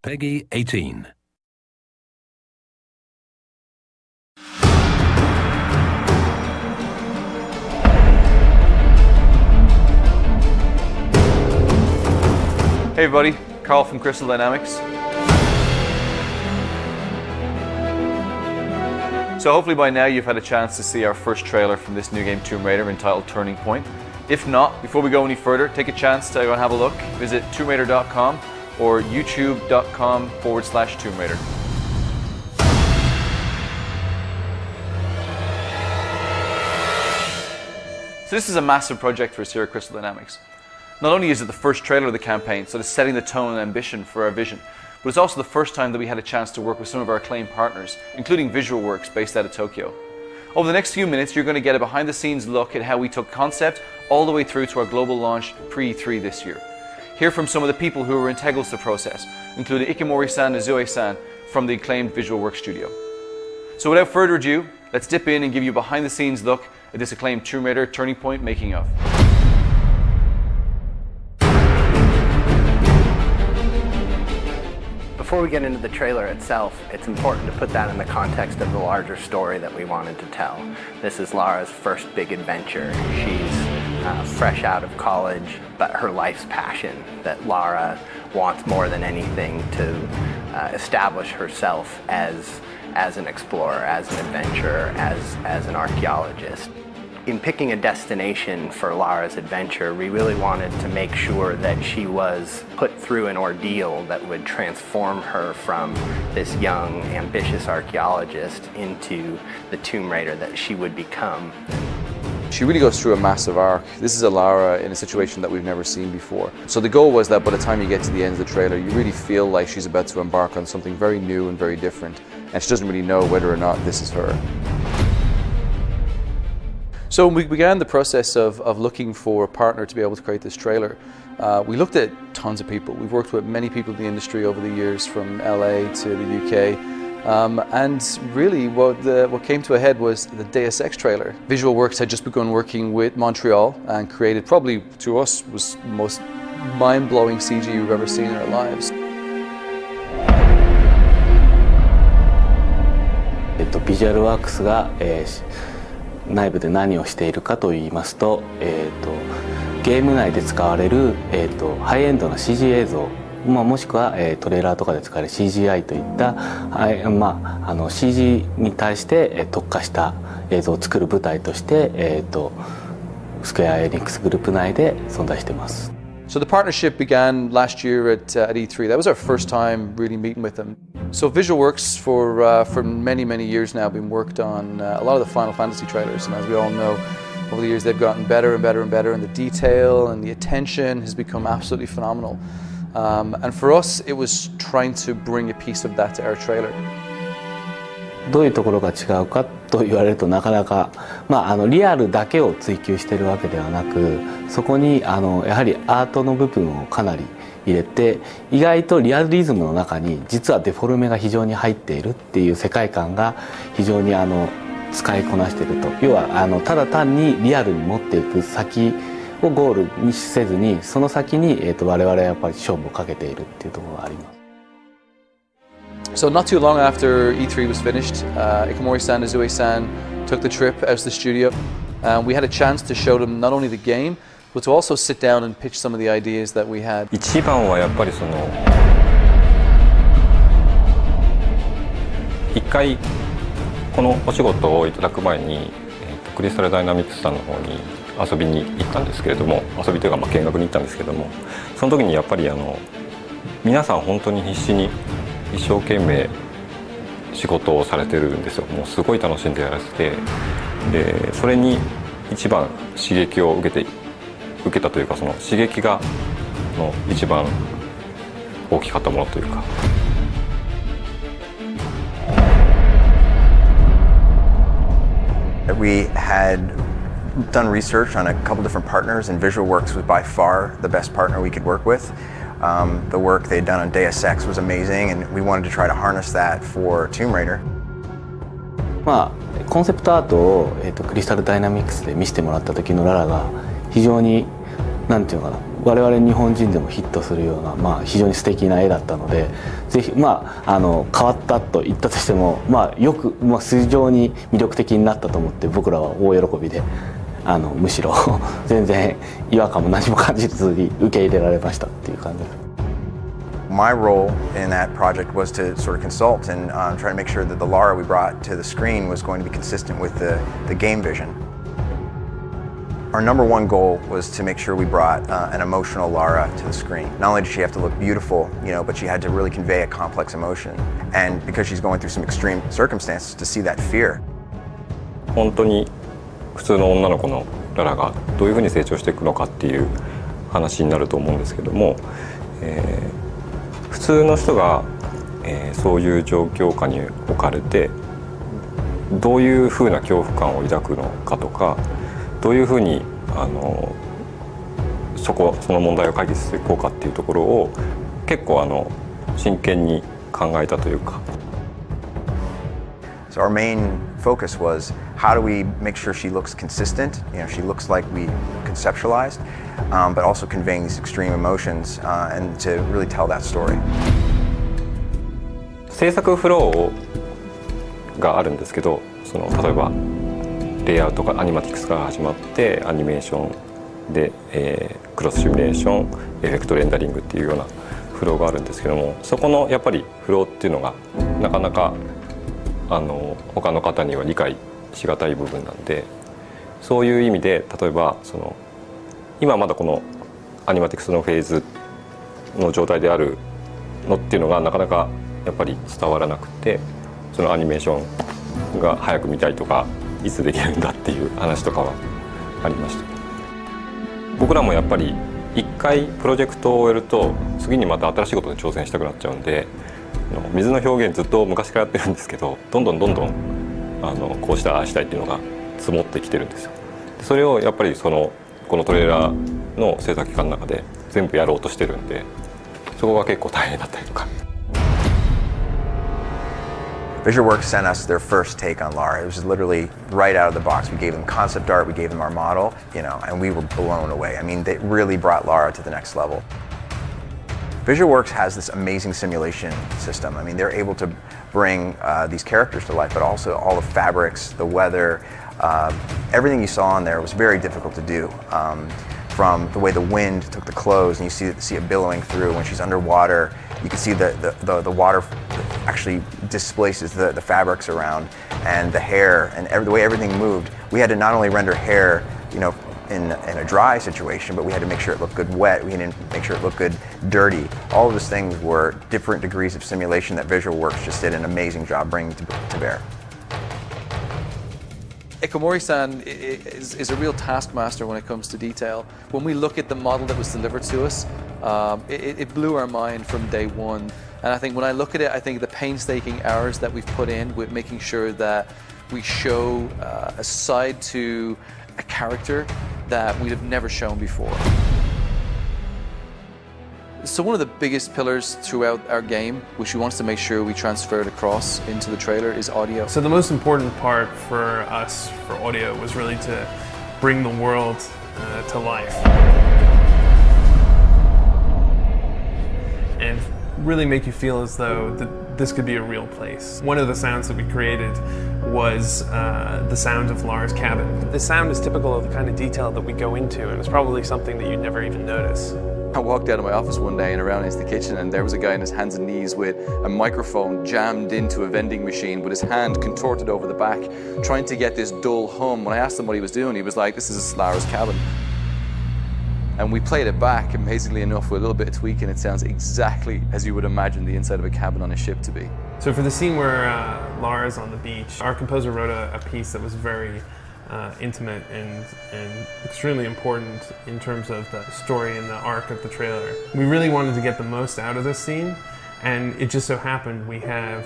Peggy 18. Hey everybody, Carl from Crystal Dynamics. So hopefully by now you've had a chance to see our first trailer from this new game Tomb Raider entitled Turning Point. If not, before we go any further, take a chance to go and have a look. Visit tombRaider.com or youtube.com/Tomb Raider. So this is a massive project for us here at Crystal Dynamics. Not only is it the first trailer of the campaign, so it's setting the tone and ambition for our vision, but it's also the first time that we had a chance to work with some of our acclaimed partners, including Visual Works based out of Tokyo. Over the next few minutes, you're going to get a behind-the-scenes look at how we took concept all the way through to our global launch pre-E3 this year. Hear from some of the people who were integral to the process, including Ikemori-san and Zoe-san from the acclaimed Visual Works studio. So without further ado, let's dip in and give you a behind-the-scenes look at this acclaimed Tomb Raider Turning Point making of. Before we get into the trailer itself, it's important to put that in the context of the larger story that we wanted to tell. This is Lara's first big adventure. She's fresh out of college, but her life's passion, that Lara wants more than anything to establish herself as an explorer, as an adventurer, as an archaeologist. In picking a destination for Lara's adventure, we really wanted to make sure that she was put through an ordeal that would transform her from this young, ambitious archaeologist into the Tomb Raider that she would become. She really goes through a massive arc. This is a Lara in a situation that we've never seen before. So the goal was that by the time you get to the end of the trailer, you really feel like she's about to embark on something very new and very different, and she doesn't really know whether or not this is her. So we began the process of looking for a partner to be able to create this trailer. We looked at tons of people. We've worked with many people in the industry over the years, from LA to the UK. And really what came to a head was the Deus Ex trailer. Visual Works had just begun working with Montreal and created, probably to us, was the most mind-blowing CG we've ever seen in our lives. Visual Works が内部で何をしているかといいますと、ゲーム内で使われる、ハイエンドな CG 映像、もしくは、トレーラーとかで使われる CGI といった、CG に対して、特化した映像を作る舞台として、スクエア・エニックスグループ内で存在しています。So the partnership began last year at E3. That was our first time really meeting with them. So Visual Works for many, many years now been worked on a lot of the Final Fantasy trailers, and as we all know, over the years they've gotten better and better and better, and the detail and the attention has become absolutely phenomenal. And for us, it was trying to bring a piece of that to our trailer. どういうところが違うかと言われるとなかなか、リアルだけを追求しているわけではなく、そこにやはりアートの部分をかなり入れて、意外とリアリズムの中に実はデフォルメが非常に入っているっていう世界観が非常に使いこなしていると。要はただ単にリアルに持っていく先をゴールにせずに、その先に我々はやっぱり勝負をかけているっていうところがあります。So not too long after E3 was finished, Ikemori-san and Zoe-san took the trip out to the studio. We had a chance to show them not only the game, but to also sit down and pitch some of the ideas that we had. 一番はやっぱり一回このお仕事をいただく前に、クリスタルダイナミクスさんの方に遊びに行ったんですけれども、遊びというか見学に行ったんですけども、その時にやっぱり皆さん本当に必死に一生懸命仕事をされてるんですよ。もうすごい楽しんでやらせて、でそれに一番刺激を受けたというか、その刺激が一番大きかったものというか。We had done research on a couple different partners, and Visual Works was by far the best partner we could work with. The work they'd done on Deus Ex was amazing, and we wanted to try to harness that for Tomb Raider. コンセプトアートを、クリスタルダイナミクスで見せてもらった時のララが非常になんていうのかな、我々日本人でもヒットするような、まあ、非常に素敵な絵だったので、ぜひ、まあ、変わったと言ったとしても、まあ、よく、まあ、非常に魅力的になったと思って、僕らは大喜びで、むしろ全然違和感も何も感じずに受け入れられましたっていう感じです。My role in that project was to sort of consult and try to make sure that the Lara we brought to the screen was going to be consistent with the game vision. Our number one goal was to make sure we brought an emotional Lara to the screen. Not only did she have to look beautiful, you know, but she had to really convey a complex emotion. And because she's going through some extreme circumstances, to see that fear. 本当に普通の女の子のララがどういうふうに成長していくのかっていう話になると思うんですけども、普通の人が、そういう状況下に置かれてどういうふうな恐怖感を抱くのかとか、どういうふうにその問題を解決していこうかっていうところを結構真剣に考えたというか。So our main focus was how do we make sure she looks consistent, you know, she looks like we conceptualized, but also conveying these extreme emotions and to really tell that story. 制作フローがあるんですけど、例えばレイアウトがアニマティクスから始まってアニメーションで、クロスシミュレーション、エフェクトレンダリングっていうようなフローがあるんですけども、そこのやっぱりフローっていうのがなかなか他の方には理解しがたい部分なんで、そういう意味で例えば今まだこのアニマティクスのフェーズの状態であるのっていうのがなかなかやっぱり伝わらなくて、そのアニメーションが早く見たいとかいつできるんだっていう話とかはありました。僕らもやっぱり一回プロジェクトを終えると次にまた新しいことに挑戦したくなっちゃうんで、水の表現ずっと昔からやってるんですけど、どんどんこうしたああしたいっていうのが積もってきてるんですよ。それをやっぱりこのトレーラーの制作期間の中で全部やろうとしてるんで、そこが結構大変だったりとか。VisualWorks sent us their first take on Lara. It was literally right out of the box. We gave them concept art, we gave them our model, you know, and we were blown away. I mean, they really brought Lara to the next level. VisualWorks has this amazing simulation system. I mean, they're able to bring these characters to life, but also all the fabrics, the weather, everything you saw on there was very difficult to do. From the way the wind took the clothes, and you see it billowing through when she's underwater. You can see the water actually displaces the fabrics around, and the hair, and the way everything moved. We had to not only render hair, you know, in a dry situation, but we had to make sure it looked good wet. We had to make sure it looked good dirty. All of those things were different degrees of simulation that VisualWorks just did an amazing job bringing to bear. Ikomori-san is a real taskmaster when it comes to detail. When we look at the model that was delivered to us, it blew our mind from day one. And I think when I look at it, I think the painstaking hours that we've put in with making sure that we show a side to a character that we'd have never shown before. So one of the biggest pillars throughout our game, which we wanted to make sure we transferred across into the trailer, is audio. So the most important part for us, for audio, was really to bring the world to life. And really make you feel as though this could be a real place. One of the sounds that we created was the sound of Lara's cabin. The sound is typical of the kind of detail that we go into, and it's probably something that you'd never even notice. I walked out of my office one day and around into the kitchen, and there was a guy on his hands and knees with a microphone jammed into a vending machine with his hand contorted over the back, trying to get this dull hum. When I asked him what he was doing, he was like, "This is Lara's cabin." And we played it back, amazingly enough, with a little bit of tweaking, it sounds exactly as you would imagine the inside of a cabin on a ship to be. So for the scene where Lara's on the beach, our composer wrote a piece that was very intimate and extremely important in terms of the story and the arc of the trailer. We really wanted to get the most out of this scene, and it just so happened we have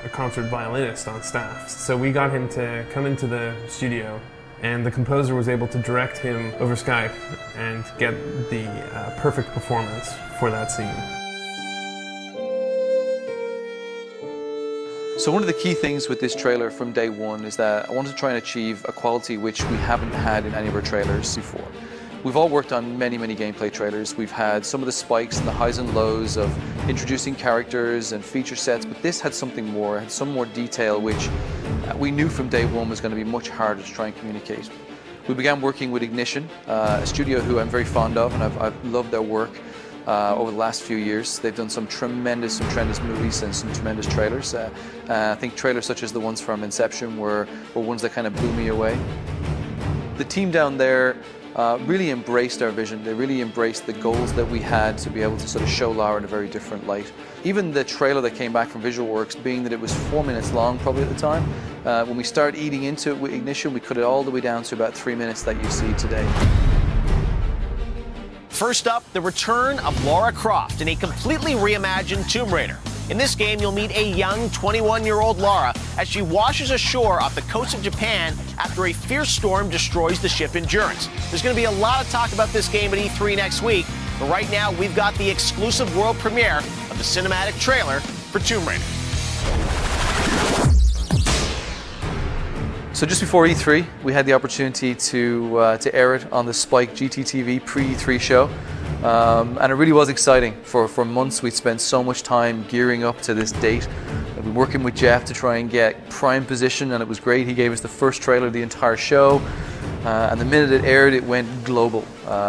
a concert violinist on staff. So we got him to come into the studio, and the composer was able to direct him over Skype and get the perfect performance for that scene. So one of the key things with this trailer from day one is that I wanted to try and achieve a quality which we haven't had in any of our trailers before. We've all worked on many gameplay trailers. We've had some of the spikes and the highs and lows of introducing characters and feature sets, but this had something more, had some more detail, which we knew from day one was going to be much harder to try and communicate. We began working with Ignition, a studio who I'm very fond of, and I've loved their work over the last few years. They've done some tremendous movies and some tremendous trailers. I think trailers such as the ones from Inception were ones that kind of blew me away. The team down there really embraced our vision. They really embraced the goals that we had to be able to sort of show Lara in a very different light. Even the trailer that came back from VisualWorks, being that it was 4 minutes long probably at the time, when we started eating into it with Ignition, we cut it all the way down to about 3 minutes that you see today. First up, the return of Lara Croft in a completely reimagined Tomb Raider. In this game, you'll meet a young 21-year-old Lara as she washes ashore off the coast of Japan after a fierce storm destroys the ship Endurance. There's going to be a lot of talk about this game at E3 next week, but right now we've got the exclusive world premiere of the cinematic trailer for Tomb Raider. So just before E3, we had the opportunity to air it on the Spike GTTV pre-E3 show. And it really was exciting. For months we'd spent so much time gearing up to this date. We've been working with Jeff to try and get prime position, and it was great. He gave us the first trailer of the entire show, and the minute it aired it went global.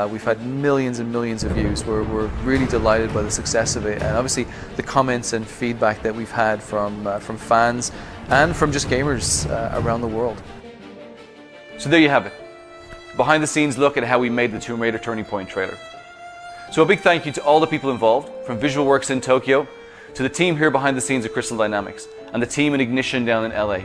We've had millions and millions of views. We're really delighted by the success of it, and obviously the comments and feedback that we've had from fans and from just gamers around the world. So there you have it. Behind the scenes look at how we made the Tomb Raider Turning Point trailer. So a big thank you to all the people involved, from VisualWorks in Tokyo, to the team here behind the scenes at Crystal Dynamics, and the team in Ignition down in LA.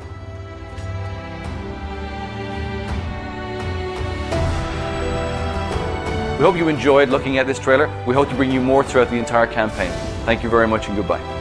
We hope you enjoyed looking at this trailer. We hope to bring you more throughout the entire campaign. Thank you very much and goodbye.